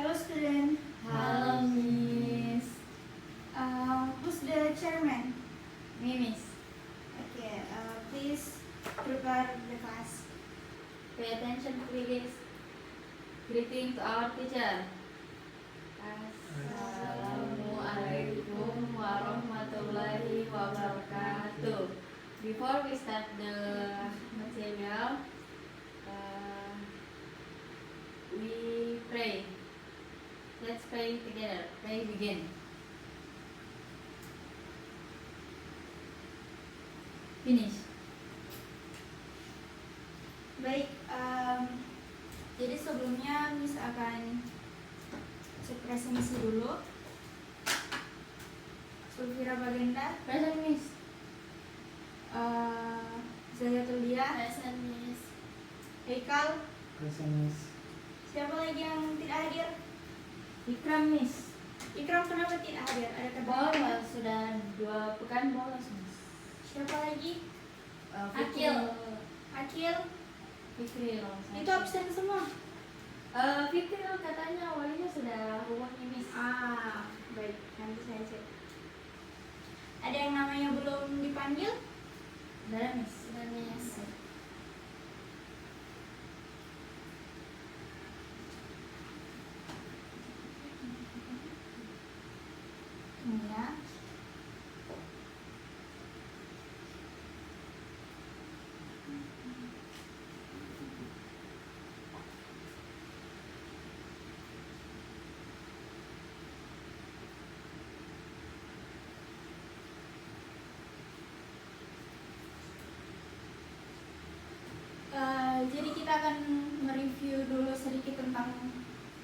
Hello student. Hello, Miss. Who's the chairman? Me, Miss. Okay, please prepare the class. Pay attention, please. Greeting to our teacher. Assalamualaikum warahmatullahi wabarakatuh. Before we start the material, we pray. Let's pray together. Pray begin. Finish. Baik, jadi sebelumnya Miss akan cek presentasi dulu. Sulfira Bagenda, Present, Miss. Zayatul Dia, Present, Miss. Haikal. Present, Miss. Siapa lagi yang tidak hadir? Ikram, Miss. Ikram kenapa tidak hadir? Ada kendala? Bolos, sudah 2 pekan bolos, Miss. Siapa lagi? Akil. Akil. Fikri loh. Itu absen semua. Fikri katanya awalnya sudah hubungi Miss. Baik, nanti saya cek. Ada yang namanya belum dipanggil? Sudah, Miss. Sudah, Miss. Ini ya. Jadi kita akan mereview dulu sedikit tentang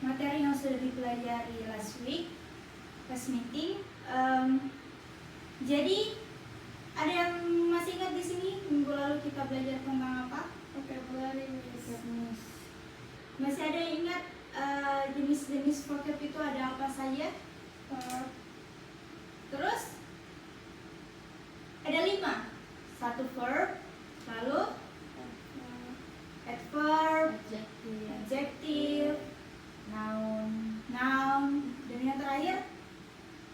materi yang sudah dipelajari last week, last meeting. Jadi ada yang masih ingat di sini minggu lalu kita belajar tentang apa? Vocabulary, Miss. Masih ada yang ingat jenis-jenis vocab itu ada apa saja? Terus ada 5. 1 verb, lalu adverb, adjective, Noun. noun, dan yang terakhir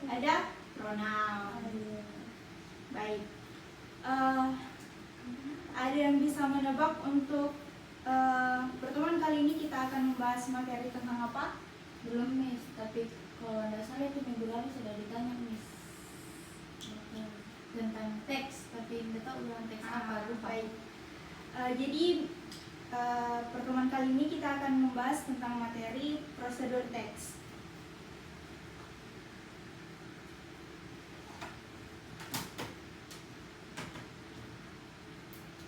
ada pronoun. Baik. Ada yang bisa menebak untuk pertemuan kali ini kita akan membahas materi tentang apa? Belum, Miss. Tapi kalau tidak salah itu minggu lalu sudah ditanya, Miss. Tentang teks, tapi tidak tahu ulang teks apa. Lupa. Baik. Jadi pertemuan kali ini kita akan membahas tentang materi prosedur teks.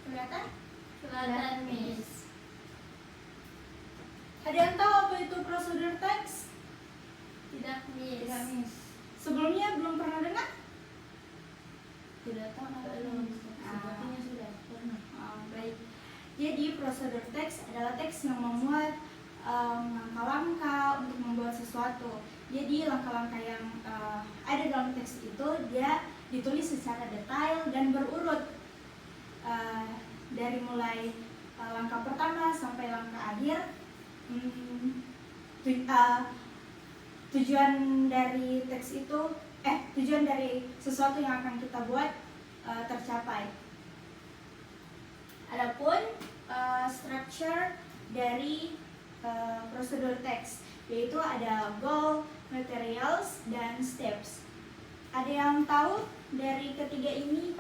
Kelihatan? Kelihatan, Miss. Ada yang tahu apa itu prosedur teks? Tidak, Miss. Tidak, Miss. Sebelumnya belum pernah dengar? Tidak tahu apa Belum. itu. Sepertinya sudah pernah. Baik. Jadi prosedur teks adalah teks yang memuat langkah-langkah untuk membuat sesuatu. Jadi langkah-langkah yang ada dalam teks itu dia ditulis secara detail dan berurut dari mulai langkah pertama sampai langkah akhir. Tujuan dari teks itu tujuan dari sesuatu yang akan kita buat tercapai. Adapun structure dari prosedur teks, yaitu ada goal, materials, dan steps. Ada yang tahu dari ketiga ini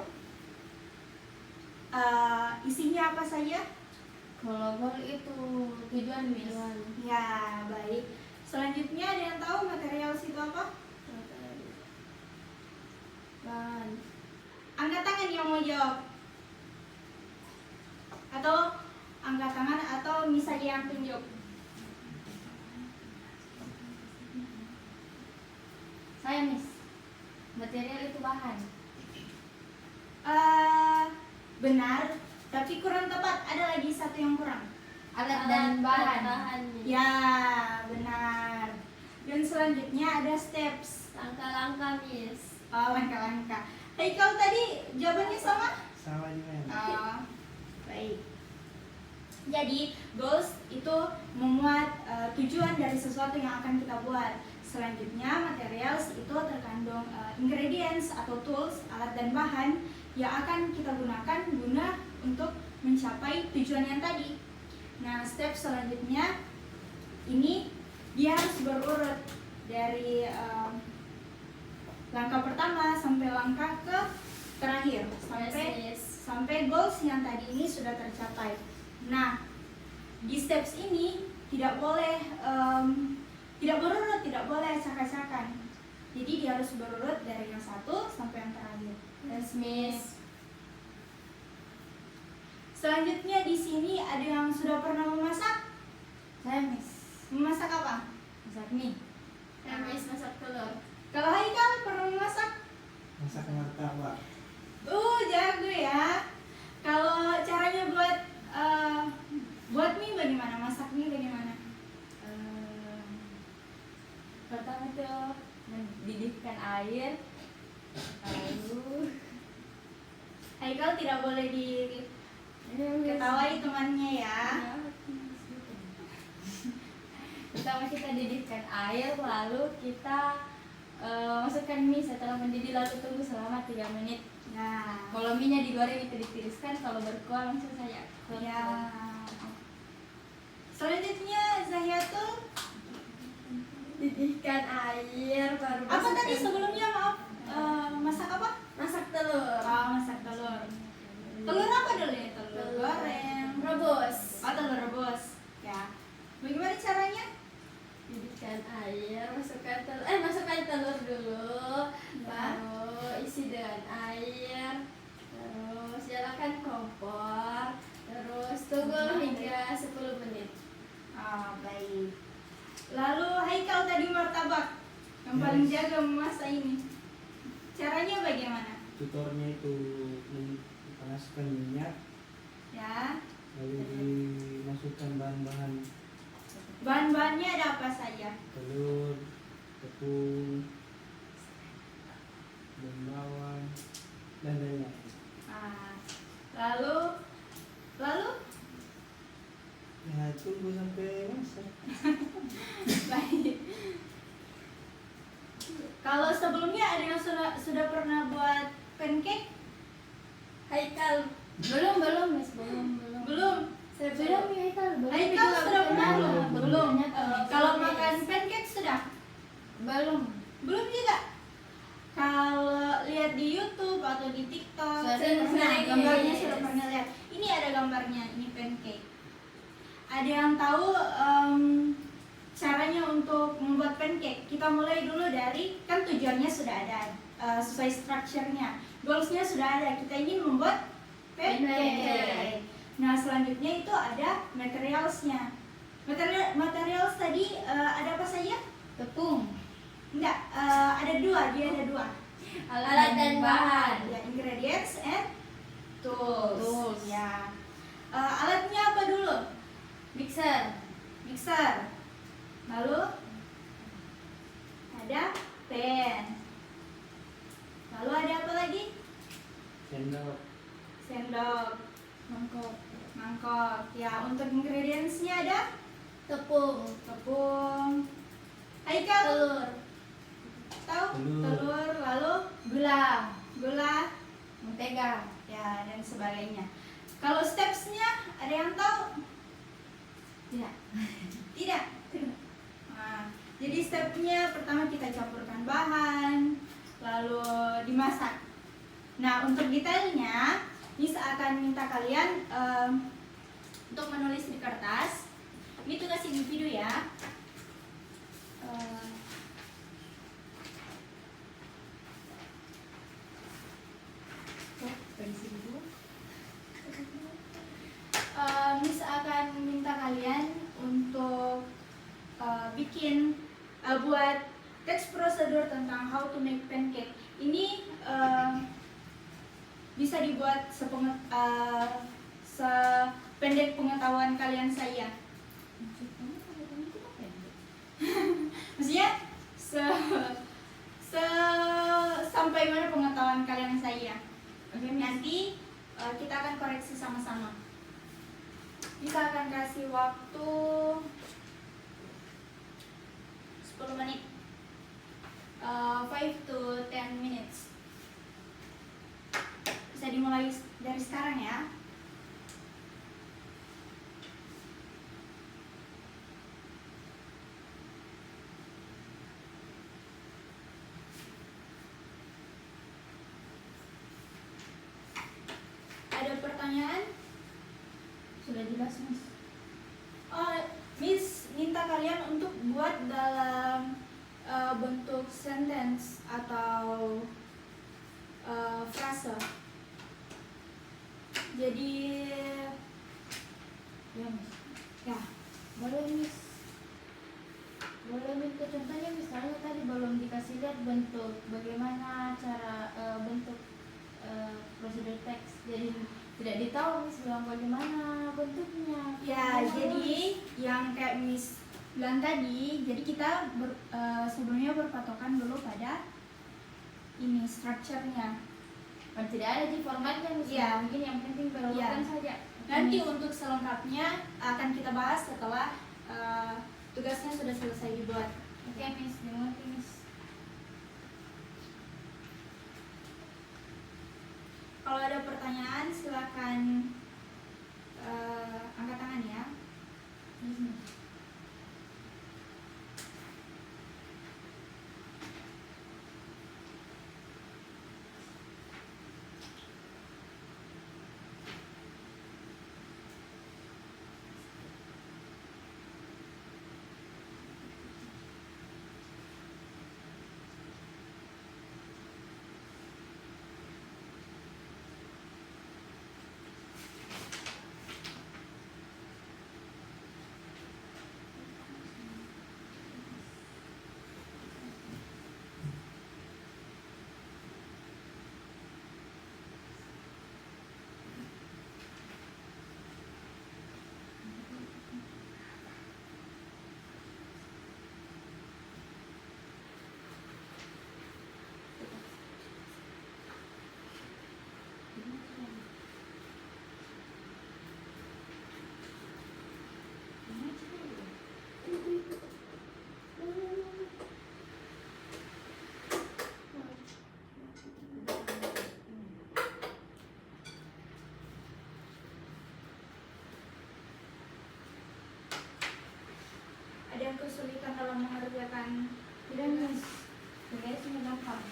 isinya apa saja? Kalau goal itu tujuan, Miss. Ya, baik. Selanjutnya ada yang tahu materials itu apa? Bahan. Angkat tangan yang mau jawab. Atau angkat tangan atau misalnya yang tunjuk. Saya, Miss. Material itu bahan. Benar, tapi kurang tepat. Ada lagi satu yang kurang. Alat dan bahan. Ya, benar. Dan selanjutnya ada steps. Langkah-langkah, Miss. Langkah-langkah. Haikal tadi jawabannya sama? Sama juga. Baik. Jadi goals itu memuat tujuan dari sesuatu yang akan kita buat. Selanjutnya materials itu terkandung ingredients atau tools, alat dan bahan yang akan kita gunakan guna untuk mencapai tujuan yang tadi. Nah, step selanjutnya ini dia harus berurut dari langkah pertama sampai langkah ke terakhir sampai goals yang tadi ini sudah tercapai. Nah, di steps ini tidak boleh berurut, tidak boleh acak-acakan. Jadi dia harus berurut dari yang satu sampai yang terakhir. Yes, Miss. Selanjutnya di sini ada yang sudah pernah memasak? Saya, Miss. Memasak apa? Masak mie. Saya, Miss, masak telur. Kalau Haikal pernah memasak? Masak martabak. Jago ya. Kalau caranya buat mie bagaimana? Masak mie bagaimana? Pertama tuh mendidihkan air, lalu Haikal tidak boleh diketawai temannya ya. Pertama kita didihkan air, lalu kita masukkan mie. Setelah mendidih lalu tunggu selama 3 menit. Nah, Kalau mie-nya digoreng itu ditiriskan, kalau berkuah langsung saya ya. Selanjutnya Zahiatul, didihkan air baru apa tadi sebelumnya maaf? Masak apa? masak telur. Masak telur. Telur apa dulu ya? Telur goreng. Rebus. Telur rebus. Ya. Bagaimana caranya? Didihkan air, masukkan telur dulu, baru isi dengan air, terus nyalakan kompor, terus tunggu hingga 10 menit. Baik. Lalu Haikal tadi martabak yang paling jago memasak ini. Caranya bagaimana? Tutornya itu dipanaskan minyak, Ya. lalu dimasukkan bahan-bahan Bahan-bahannya ada apa saja? telur, tepung, dan bawang, dan lain-lain. Lalu Ya tunggu sampai masak. baik. Kalau sebelumnya ada yang sudah pernah buat pancake? Haikal belum Miss, belum. Saya Belum ya Haikal, belum. Haikal sudah pernah belum? Ternyata. Kalau makan pancake sudah? Belum. Belum juga. Kalau lihat di YouTube atau di TikTok, Sering gambarnya yes. sudah pernah lihat. Ini ada gambarnya, ini pancake. Ada yang tahu caranya untuk membuat pancake? Kita mulai dulu dari, kan tujuannya sudah ada, sesuai strukturnya, goalsnya sudah ada. Kita ingin membuat pancake. Nah, selanjutnya itu ada materialsnya. Materials tadi ada apa saja? Tepung, Enggak, ada dua. alat dan bahan. Ya, ingredients and tools. Tools. Ya. Alatnya apa dulu? Mixer, Lalu ada pen. Lalu ada apa lagi? Sendok, mangkok. Ya, untuk ingredientsnya ada tepung, Haikal telur, tahu? Telur. Telur, lalu gula, mentega, ya, dan sebagainya. Kalau stepsnya ada yang tahu? Tidak. Nah, jadi stepnya pertama kita campurkan bahan, lalu dimasak. Nah, untuk detailnya, Miss akan minta kalian untuk menulis di kertas. Ini tugas individu ya. Miss akan minta kalian untuk buat text prosedur tentang how to make pancake. Ini bisa dibuat sependek pengetahuan kalian saja. Maksudnya sampai mana pengetahuan kalian saja. Nanti kita akan koreksi sama-sama. Kita akan kasih waktu 10 menit. 5 to 10 minutes. Bisa dimulai dari sekarang ya. Ada pertanyaan? Sudah jelas, Miss. Oh, Miss minta kalian untuk buat dalam bentuk sentence atau frase. Jadi Ya, Miss. ya, Boleh, Miss. Boleh minta contohnya, misalnya tadi belum dikasih lihat bentuk bagaimana cara bentuk prosedur teks, jadi tidak ditahu Miss bilang bagaimana bentuknya. ya Bagaimana, jadi Miss? yang kayak Miss bilang tadi, jadi kita sebelumnya berpatokan dulu pada ini structure-nya. Tidak ada di formatnya Miss. Iya. Mungkin yang penting berlakukan Iya. saja. Nanti Miss. untuk selengkapnya akan kita bahas setelah tugasnya sudah selesai dibuat. Oke, Miss, dimengerti, Miss. Kalau ada pertanyaan silakan angkat tangan ya. Yes, Miss. Ada yang kesulitan dalam mengerjakan Tidak, Miss. Kayaknya sudah gampang.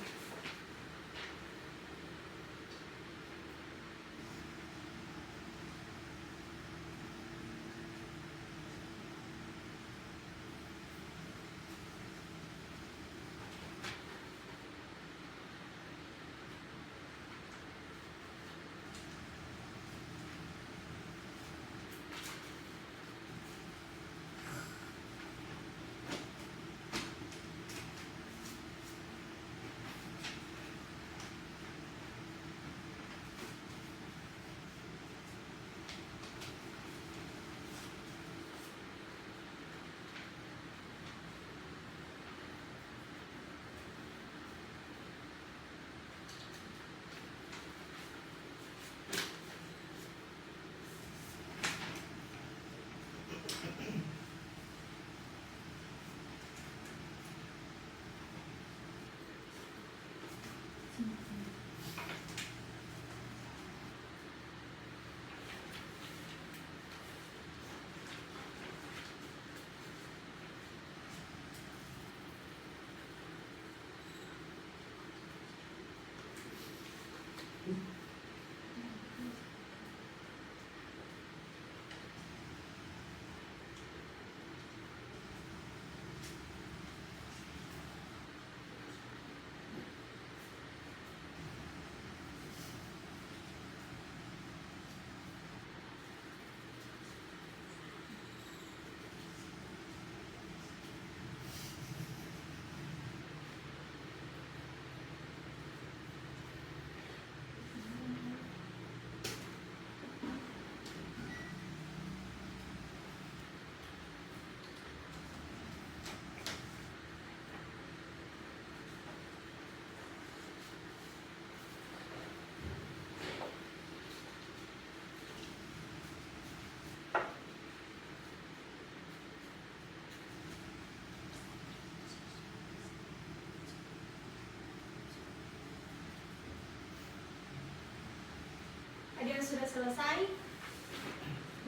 selesai?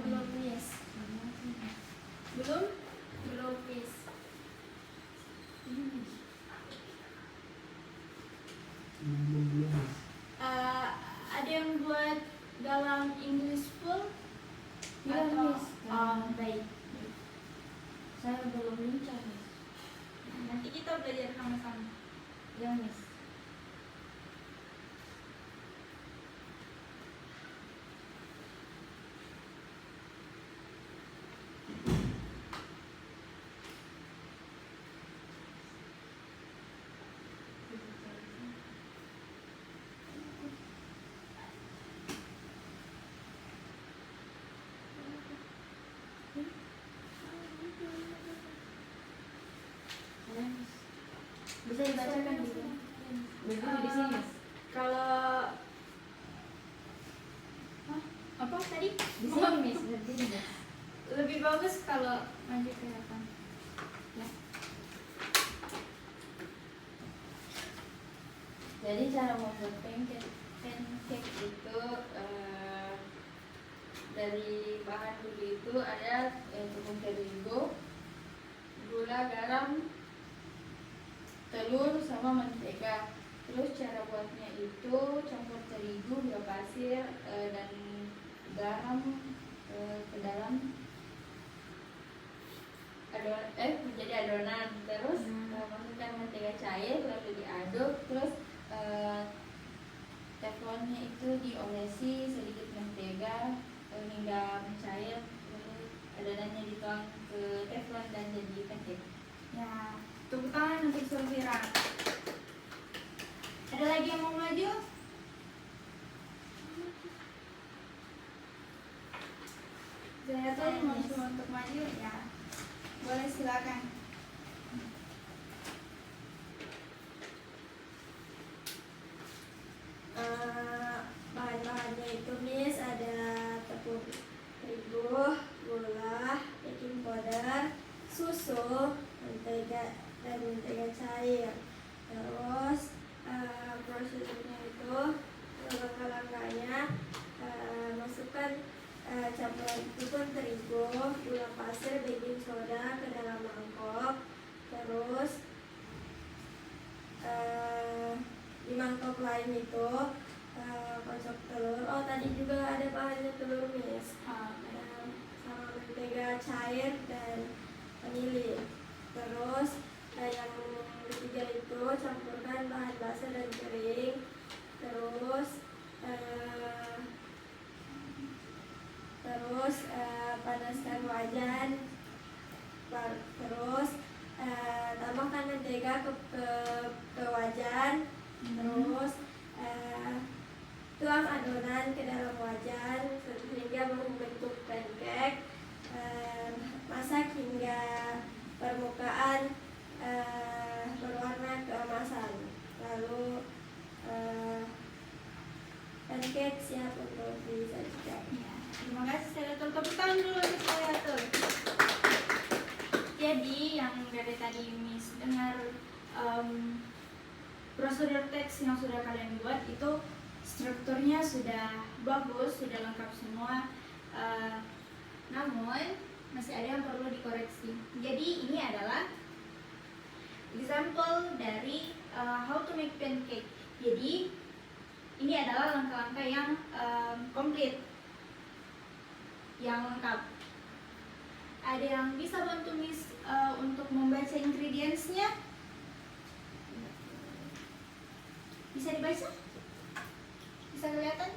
Belum, Miss. Belum? Belum, Miss. Belum. Ada yang buat dalam English full? Iya, Atau- Miss. Oh, baik. Saya belum lincah, Miss. Nanti kita belajar sama-sama. Ya, Miss. Ya, Miss. Bisa dibacakan gitu. Berdiri di sini, Miss. Kalau Hah? Apa tadi? Di sini, Miss. Berdiri, Miss. Lebih bagus kalau maju ke depan. Ya. Jadi cara membuat pancake itu dari bahan dulu itu ada tepung terigu, gula, garam, telur sama mentega. Terus cara buatnya itu campur terigu, gula pasir dan garam ke dalam menjadi adonan. Terus masukkan mentega cair lalu diaduk. Terus teflonnya itu diolesi sedikit mentega hingga mencair, lalu adonannya dituang ke teflon dan jadi pancake. Ya, tepuk tangan untuk Sulfira. Ada lagi yang mau maju? Saya tuh mau coba untuk maju ya. Boleh, silakan. Bahan-bahannya itu, Miss, ada tepung terigu, gula, baking powder, susu, mentega dan mentega cair. Terus prosedurnya itu langkah-langkahnya, masukkan campuran tepung terigu, gula pasir, baking soda ke dalam mangkok. Terus di mangkok lain itu kocok telur. Oh, tadi juga ada bahannya telur, Miss. Sama mentega cair dan vanili. Terus yang ketiga itu campurkan bahan basah dan kering. Terus panaskan wajan. Terus tambahkan mentega ke wajan. Terus tuang adonan ke dalam wajan sehingga membentuk pancake. Masak hingga permukaan berwarna keemasan. Lalu pancake siap untuk disajikan. Ya, terima kasih Senator. Tepuk tangan dulu untuk Senator. Jadi yang dari tadi Miss dengar prosedur teks yang sudah kalian buat itu strukturnya sudah bagus, sudah lengkap semua. Namun masih ada yang perlu dikoreksi. Jadi ini adalah example dari how to make pancake. Jadi ini adalah langkah-langkah yang komplit, yang lengkap. Ada yang bisa bantu Miss untuk membaca ingredients-nya? Bisa dibaca? Bisa kelihatan?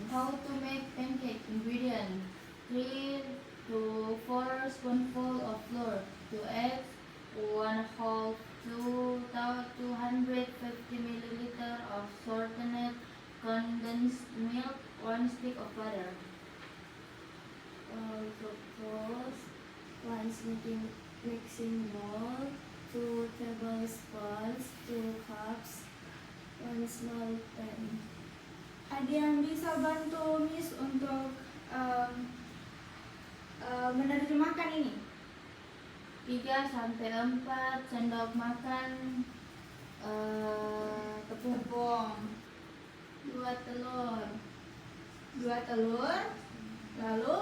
How to make pancake ingredient: 3 to 4 spoonful of flour, 2 eggs, 1 whole 250 milliliter of sweetened condensed milk, 1 stick of butter. Fructose, 1 mixing bowl, 2 tablespoons, 2 cups, 1 small pan. Ada yang bisa bantu Miss untuk menerjemahkan ini? 3 sampai 4 sendok makan tepung, 2 telur, 2 telur, lalu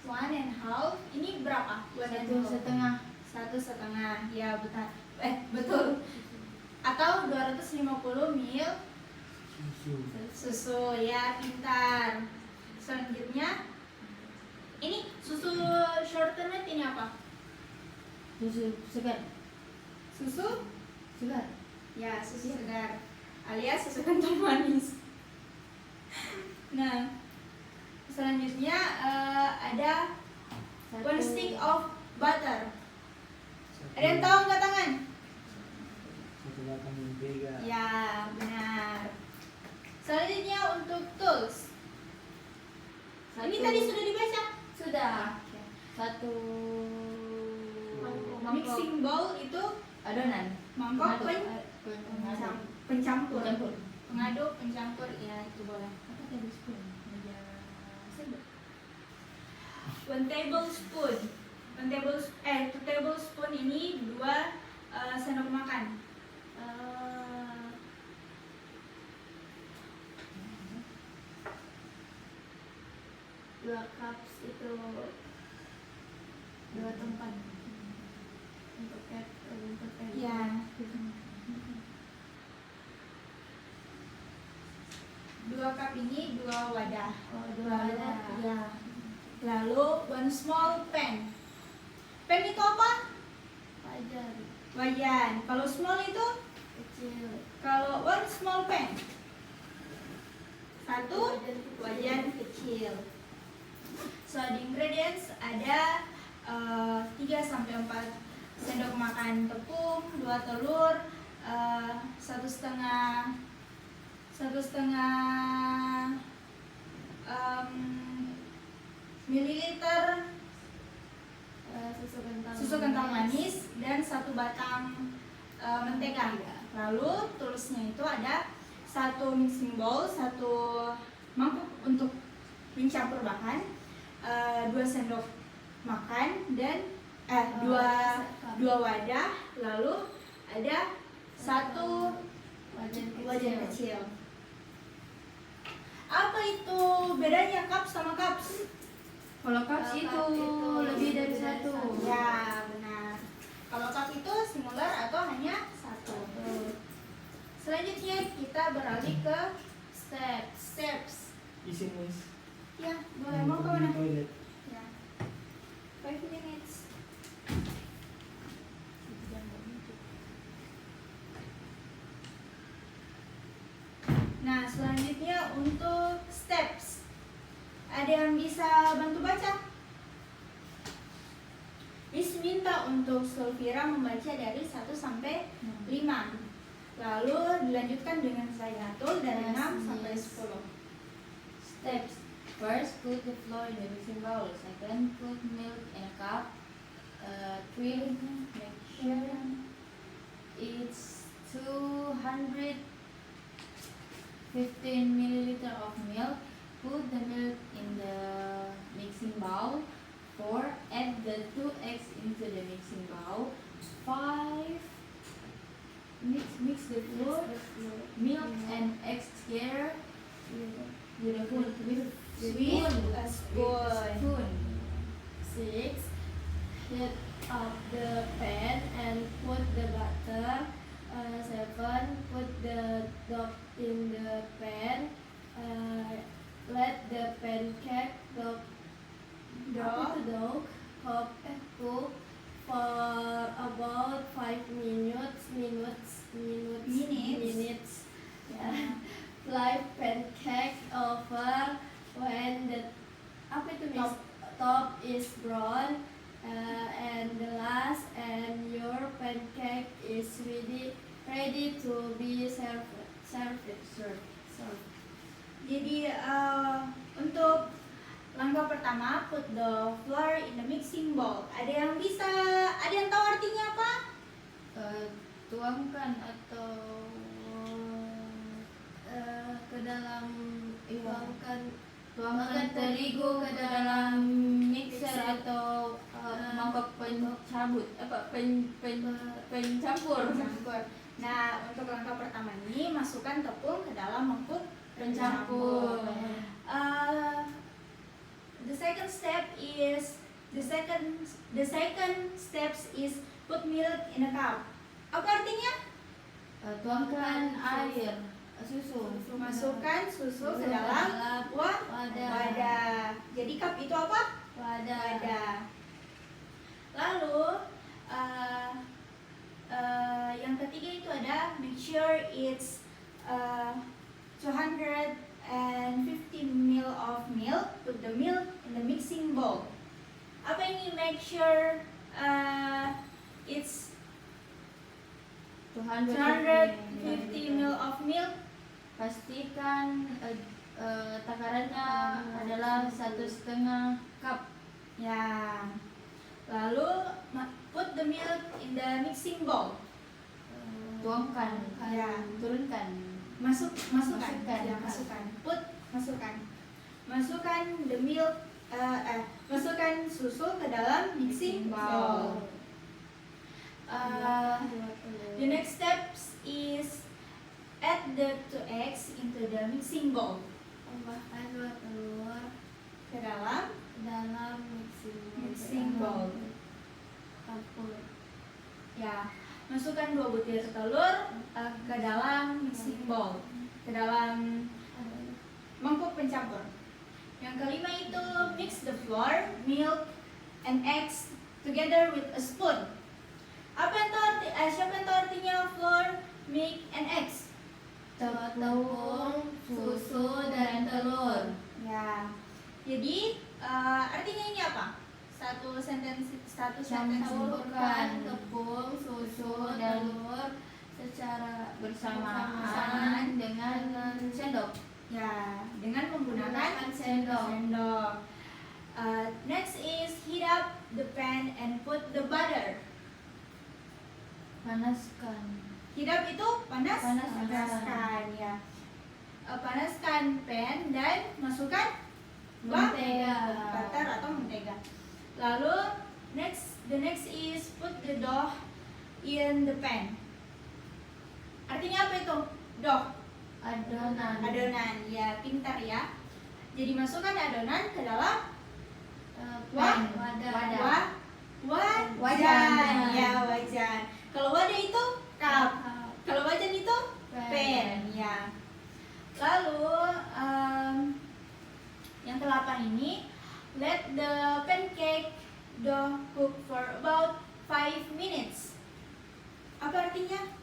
1/2, ini berapa? 1,5. 1,5, ya betul. Betul. Atau 250 ml Susu. susu, ya pintar. Selanjutnya, ini susu shortener ini apa? Susu segar, Susu, segar. ya susu segar, alias susu kental manis. Nah, selanjutnya ada 1 stick of butter. Ada yang tahu nggak tangan? 1 batang mentega. Ya, benar. Selanjutnya untuk tools. Ini tadi sudah dibaca. Sudah. 1 mangkok Mixing bowl itu adonan. mangkok pencampur. Pencampur. Pengaduk, pencampur, ya itu boleh. Apa tadi spoon? Meja sendok. 1 tablespoon. 2 tablespoon ini 2 sendok makan. 2 cups itu 2 tempat untuk Ya. 2 cup ini 2 wadah. Oh, 2 wadah. Ya. Lalu 1 small pan. Pan itu apa? Wajan Wajan. Kalau small itu? kecil. Kalau 1 small pan. 1 wajan kecil. So the ingredients ada 3-4 sendok makan tepung, 2 telur, 1,5 mililiter susu kental manis dan 1 batang mentega. Lalu toolsnya itu ada 1 mixing bowl, 1 mangkuk untuk mencampur bahan, 2 sendok makan dan 2 wadah, lalu ada 1 wajan kecil. Apa itu bedanya cup sama cups? Kalau cups Kalau itu cup itu lebih dari lebih dari 1. satu. Ya, benar. Kalau cup itu singular atau hanya 1. Selanjutnya kita beralih ke steps. Isin Miss. Ya, boleh. Mau ke mana? Toilet. Ya. 5 minutes. Nah, selanjutnya untuk steps. Ada yang bisa bantu baca? Miss minta untuk Sulfira membaca dari 1 sampai 5. Lalu dilanjutkan dengan saya Atul dari 6 sampai 10. Steps. First, put the flour in the mixing bowl. Second, put milk in a cup. 3, make sure it's 215 milliliter of milk. Put the milk in the mixing bowl. 4, add the 2 eggs into the mixing bowl. 5, mix the flour, milk and eggs together with a spoon. With a spoon. 6, heat up the pan and put the butter. 7, put the dough in the pan. Let the pancake dough cook for about 5 minutes. Yeah. Fly pancake over when the top is brown, and the last, and your pancake is ready to be served. Jadi untuk langkah pertama, put the flour in the mixing bowl. Ada yang tahu artinya apa? Tuangkan atau Ke dalam tuangkan terigu ke dalam mixer atau mangkok pencampur. Campur. Nah, untuk langkah pertama ini masukkan tepung ke dalam mangkuk Pencampur. The second steps is put milk in a cup. Apa artinya? Tuangkan air susu. Masukkan susu ke Ke dalam dalam wadah. Jadi cup itu apa? Wadah. Lalu yang ketiga itu ada make sure it's 250 ml of milk. Put the milk in the mixing bowl. Apa ini make sure it's 250 ml of milk? Pastikan takarannya adalah 1,5 cup. Ya. Lalu put the milk in the mixing bowl. Tuangkan, Ya. turunkan. Masukkan. Masukkan. Ya, masukkan. Masukkan the milk, masukkan susu ke dalam mixing bowl. The next steps is add the 2 eggs into the mixing bowl. Tambahkan 2 telur Ke dalam dalam mixing bowl. campur. Ya, masukkan 2 butir telur ke dalam mixing bowl, ke dalam mangkuk pencampur. Yang kelima itu mix the flour, milk, and eggs together with a spoon. Siapa yang tahu artinya flour, milk, and eggs? Tepung, susu, dan telur. Ya, jadi artinya ini apa? Satu sentence. Campurkan tepung, susu, dan telur secara bersamaan dengan sendok. Ya, dengan menggunakan sendok. Next is heat up the pan and put the butter. Panaskan. Heat up itu panaskan ya. Panaskan pan dan masukkan butter atau mentega. Lalu the next is put the dough in the pan. Artinya apa itu? Dough. Adonan ya, pintar ya. Jadi masukkan adonan ke dalam wajan. Ya, wajan. Kalau wadah itu cup. Kalau wajan itu pan ya. Lalu yang ke-8 ini let the pancake dough cook for about 5 minutes. Apa artinya?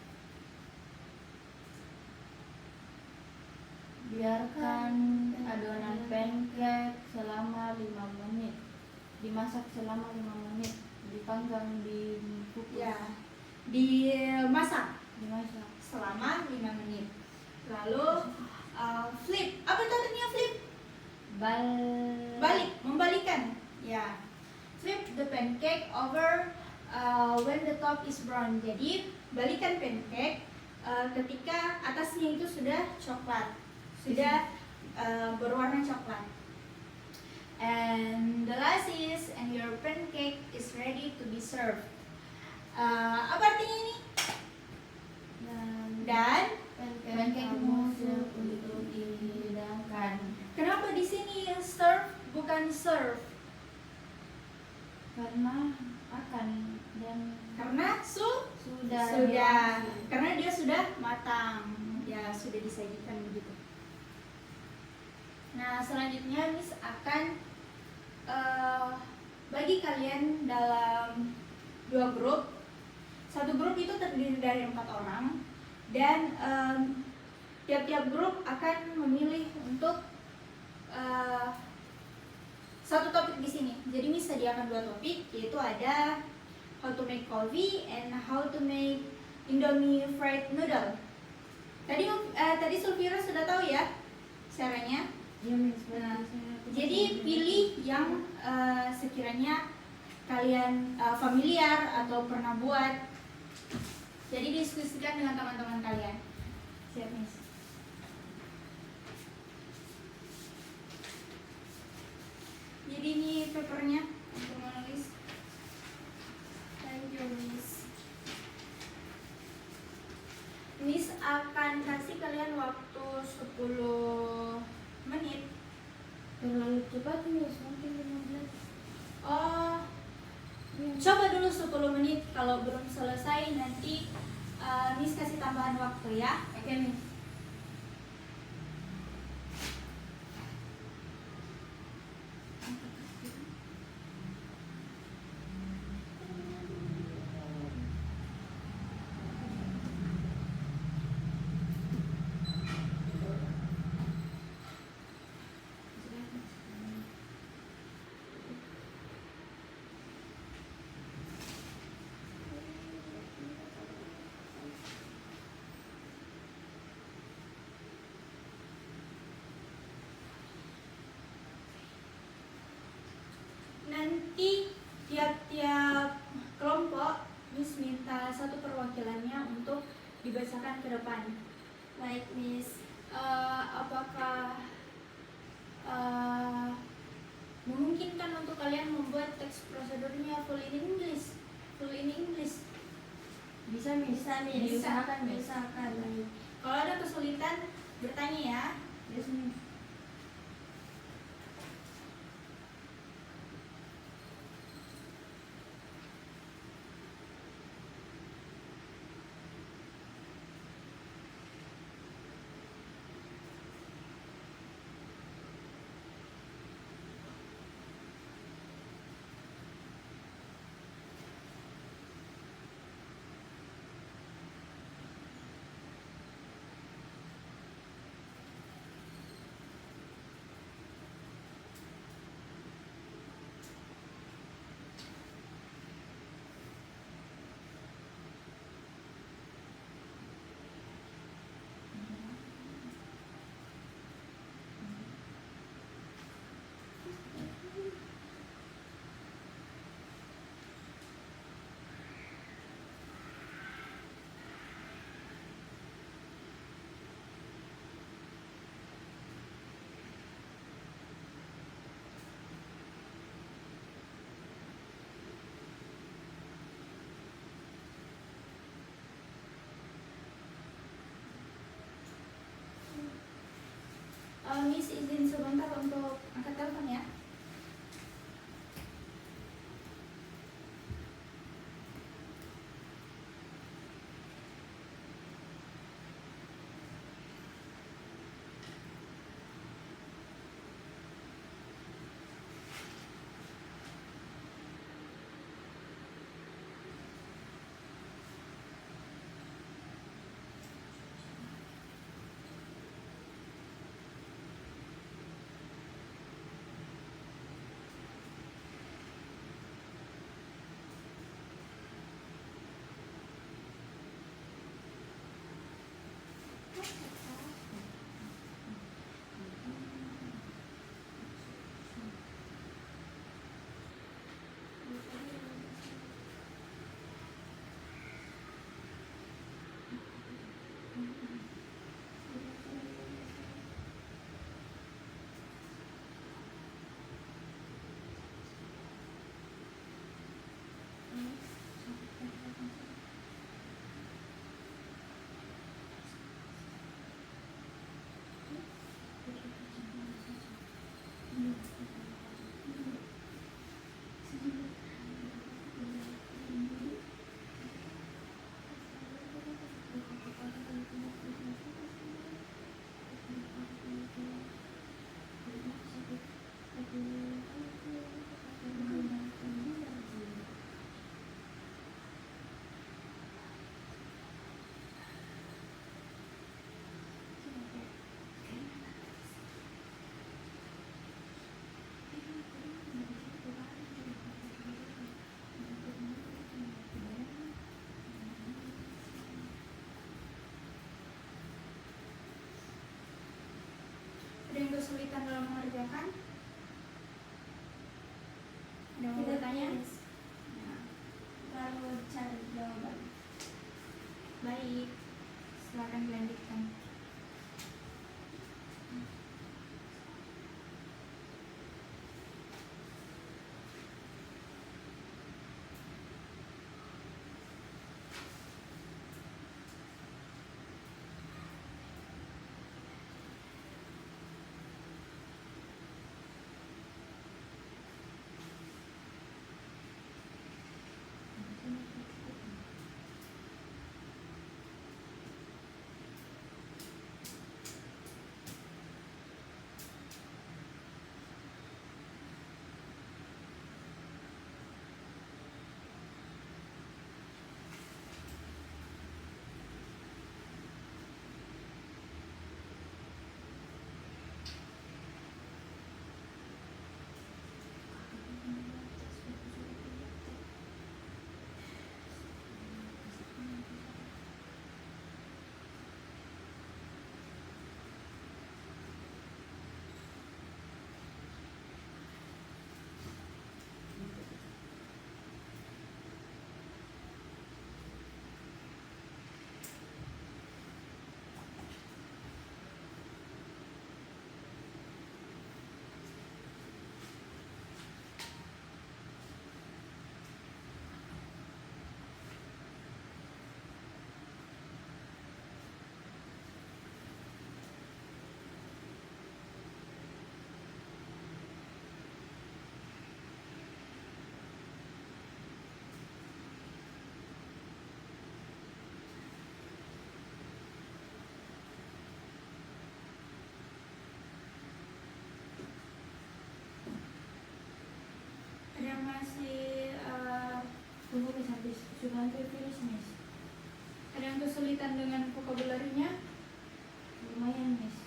Biarkan adonan pancake selama 5 menit. Dimasak selama 5 menit. Dipanggang, dikukus. Ya, dimasak Dimasak. selama 5 menit. Lalu flip. Apa itu artinya flip? Balik, membalikan. Ya. Flip the pancake over when the top is brown. Jadi balikan pancake ketika atasnya itu sudah coklat, sudah berwarna coklat. And the last is and your pancake is ready to be served. Apa artinya ini? Dan Pancake-mu siap untuk dihidangkan. kenapa di sini serve bukan serve? Karena akan dan Karena sudah karena dia sudah matang, ya sudah disajikan begitu. Nah, selanjutnya Miss akan bagi kalian dalam 2 grup. Satu grup itu terdiri dari 4 orang dan tiap-tiap grup akan memilih untuk satu topik di sini. Jadi Miss sediakan 2 topik, yaitu ada how to make coffee and how to make Indomie fried noodle. Tadi Sulfira sudah tahu ya caranya. Ya, Miss. Nah, jadi pilih yang sekiranya kalian familiar atau pernah buat. Jadi diskusikan dengan teman-teman kalian. Siap, Miss. Jadi ini papernya untuk menulis. Thank you, Miss. akan kasih kalian waktu 10 menit. Terlalu cepat Miss, mungkin 15. Oh, coba dulu 10 menit. Kalau belum selesai nanti Miss kasih tambahan waktu ya. Oke Miss. Nanti tiap-tiap kelompok Miss minta satu perwakilannya untuk dibacakan ke depan. Baik, Miss. Apakah memungkinkan untuk kalian membuat teks prosedurnya full in English? Bisa Miss. Bisa, Miss. Diusahakan Miss. Diusahakan. Kalau ada kesulitan bertanya ya. Yes Miss. Miss izin sebentar untuk angkat telepon ya. Ada yang kesulitan dalam mengerjakan? Ada yang mau Tidak, bertanya? Miss. Nah, Lalu cari jawaban. baik, silakan dilanjutkan. masih Tunggu Miss, sudah hampir finish Miss. ada yang kesulitan dengan vocabulary-nya? Lumayan Miss.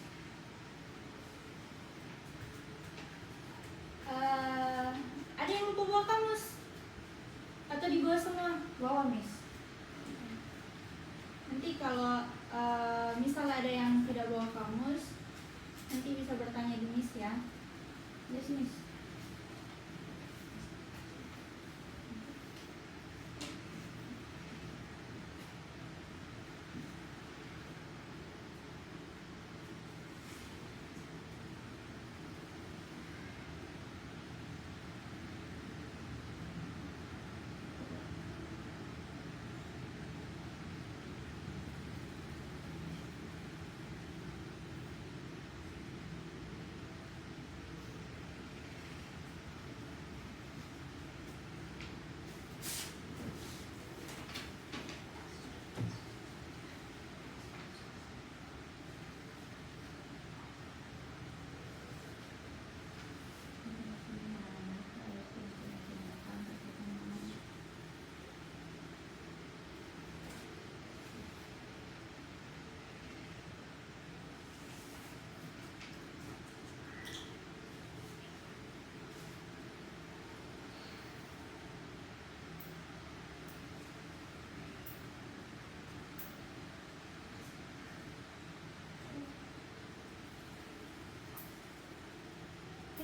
Ada yang lupa bawa kamus? Atau dibawa semua? Bawa Miss. Nanti kalau misal ada yang tidak bawa kamus, nanti bisa bertanya di Miss ya. Yes Miss.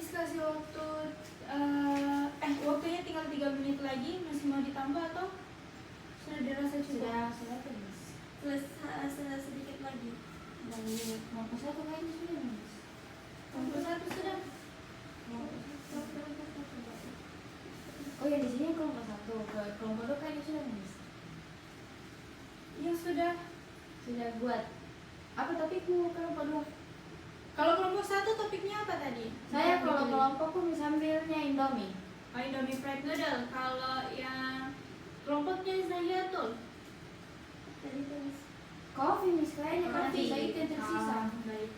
Miss kasih waktu, waktunya tinggal 3 menit lagi, masih mau ditambah atau sudah dirasa cukup? Sudah tuh Miss. Selesai sedikit lagi. Dari kelompok 1 kayaknya sudah Miss. Kelompok 1 sudah? Oh ya, di sini kelompok 1. Ke kelompok 2 kayaknya sudah Miss. Yang sudah. Sudah buat. Apa topikmu kelompok 2? Kalau kelompok 1 topiknya apa tadi? Saya kalau kelompokku Miss ambilnya Indomie. Oh, Indomie fried noodle. Kalau yang kelompoknya Zahiatul? Tadi tulis Coffee Miss kayaknya karena Coffee. sisa itu yang tersisa. Baik.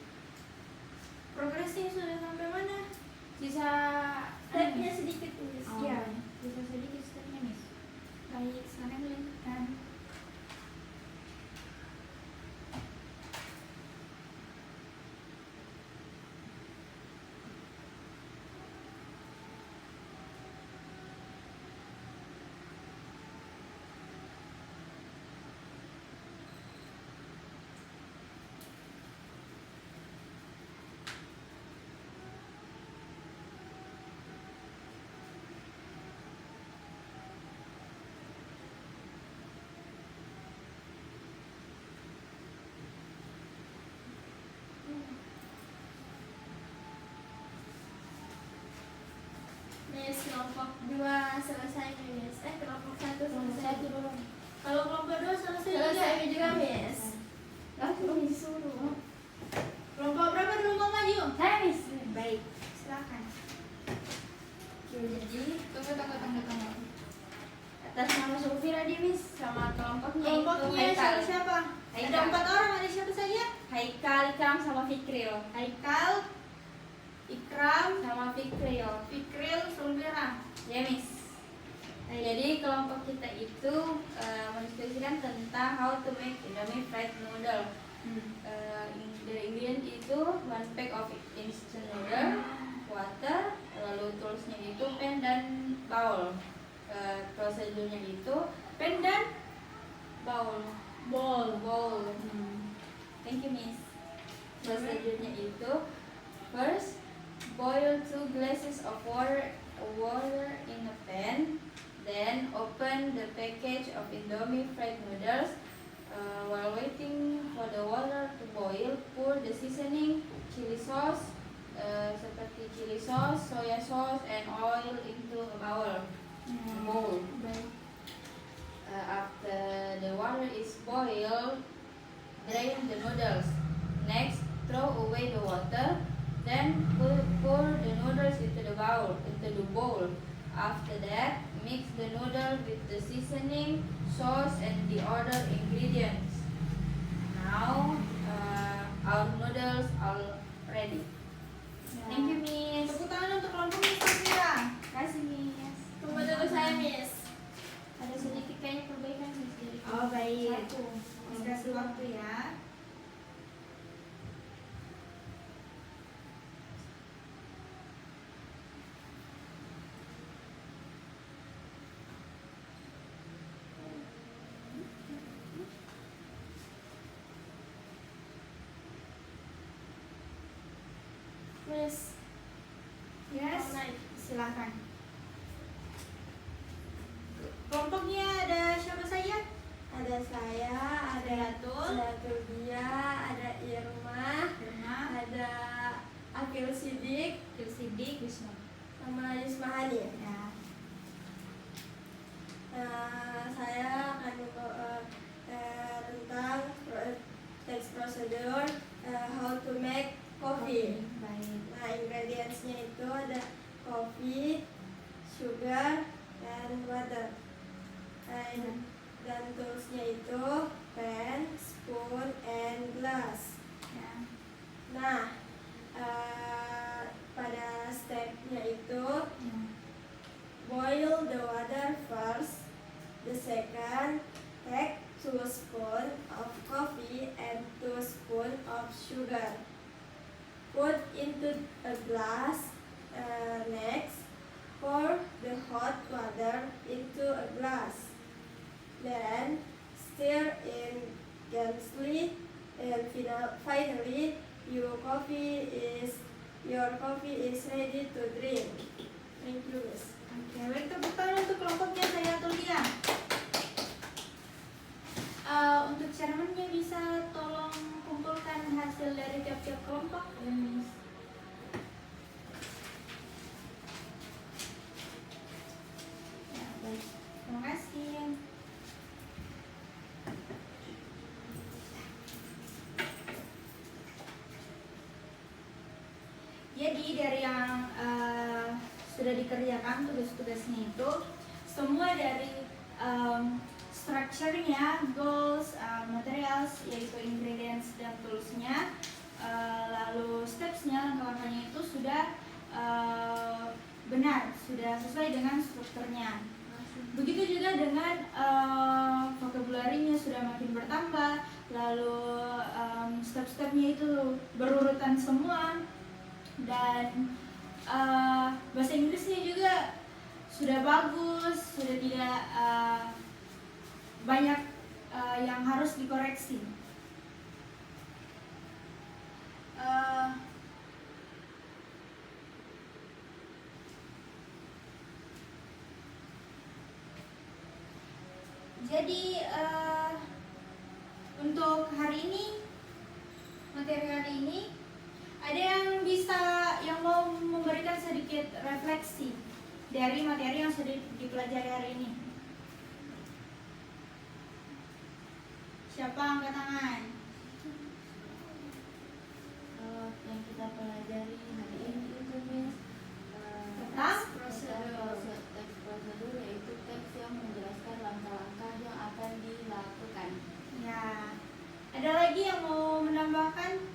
Progresnya sudah sampai mana? Sisa stepnya sedikit tulis. Oh. Iya, sisa sedikit stepnya Miss. Baik, sekarang lanjutkan. Miss, kelompok 2 selesai Miss. Kelompok 1 Kelompok selesai. 1 belum. Kalau kelompok 2 selesai Selesai juga? juga Miss. Langsung disuruh. Kelompok berapa dulu mau maju? Saya Miss. Baik, silakan. Jadi Tunggu. Atas nama Sofira di Miss sama kelompoknya Kelompoknya itu Haikal. siapa? Haikal. Ada 4 orang, ada siapa saja? Haikal, Ikram sama Fikril. Haikal, Ikram, Sama Fikril. Fikril, Sulbira. Ya Miss. Nah, jadi kelompok kita itu mendiskusikan tentang how to make Indomie fried noodle. The ingredient itu 1 pack of instant noodle, water, lalu toolsnya itu pen dan bowl. Prosedurnya itu Pen dan bowl. Bowl. Thank you Miss. Prosedurnya itu first boil 2 glasses of water in a pan. Then open the package of Indomie fried noodles. While waiting for the water to boil, pour the seasoning, chili sauce, seperti chili sauce, soya sauce, and oil into a bowl. Baik. After the water is boiled, drain the noodles. Next, throw away the water. Then pour the noodles into the bowl. After that, mix the noodle with the seasoning, sauce, and the other ingredients. Now, our noodles are ready. Thank you, Miss. Tepuk tangan untuk kelompok Miss Sulbira. Kasih, Miss. kembali Miss. Yes, Alright. silakan. Kelompoknya ada siapa saja? Ada saya, ada Zatul Dia, ada Irma, ada Akil Sidik, Sidik, Wisnu. sama Yusmahani. Ya. Saya akan membawa tentang text procedure, how to make coffee. Baik. Nah, ingredientsnya itu ada coffee, sugar, dan water. Dan toolsnya itu pen, spoon, and glass. Ya. Nah, pada stepnya itu Ya. boil the water first. The second, take 2 spoons of coffee and 2 spoons of sugar. Put into a glass. Next, pour the hot water into a glass. Then stir in gently, and finally your coffee is ready to drink. Thank you, Miss. Oke, baik, tepuk tangan untuk kelompoknya saya Tulia. Untuk chairman-nya bisa tolong kumpulkan hasil dari tiap-tiap kelompok. Ya, Miss. Ya, baik. Terima kasih. Jadi dari yang sudah dikerjakan tugas-tugasnya itu, semua dari structure-nya, goals, materials, yaitu ingredients dan tools-nya, lalu steps-nya, langkah-langkahnya itu sudah benar, sudah sesuai dengan strukturnya. Begitu juga dengan vocabulary-nya sudah makin bertambah, lalu step-stepnya itu berurutan semua, dan bahasa Inggrisnya juga sudah bagus, sudah tidak banyak yang harus dikoreksi. Jadi untuk hari ini, materi hari ini, ada yang mau memberikan sedikit refleksi dari materi yang sudah dipelajari hari ini? Siapa angkat tangan? Yang kita pelajari hari ini itu, Miss, Tentang teks prosedur, yaitu teks yang menjelaskan langkah-langkah yang akan dilakukan. Ya. Ada lagi yang mau menambahkan?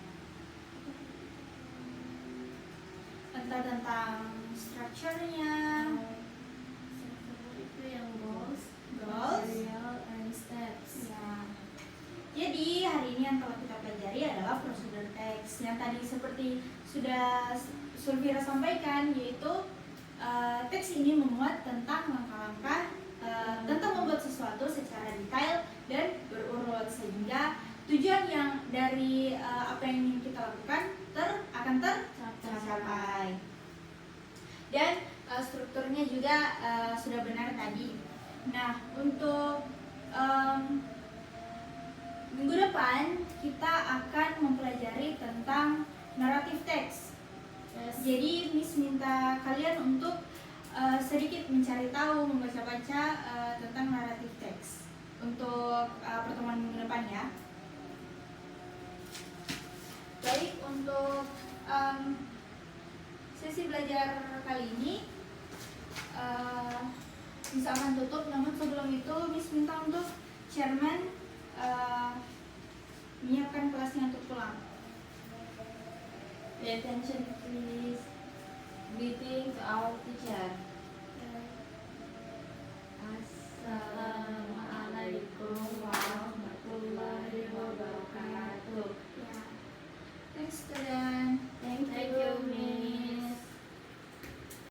Tentang structure-nya, Itu yang goals, Goals. material, and steps. ya. Jadi hari ini yang telah kita pelajari adalah prosedur teks yang tadi seperti sudah Sulfira sampaikan, yaitu teks ini memuat tentang langkah-langkah tentang membuat sesuatu secara detail dan berurut, sehingga tujuan yang dari apa yang ingin kita lakukan akan tercapai. Dan strukturnya juga sudah benar tadi. Nah, untuk minggu depan kita akan mempelajari tentang naratif teks. Jadi Miss minta kalian untuk sedikit mencari tahu, membaca-baca tentang naratif teks untuk pertemuan minggu depan ya. Baik, untuk sesi belajar kali ini bisa akan tutup, namun sebelum itu Miss minta untuk chairman menyiapkan kelasnya untuk pulang. Pay attention, please. Greeting to our teacher.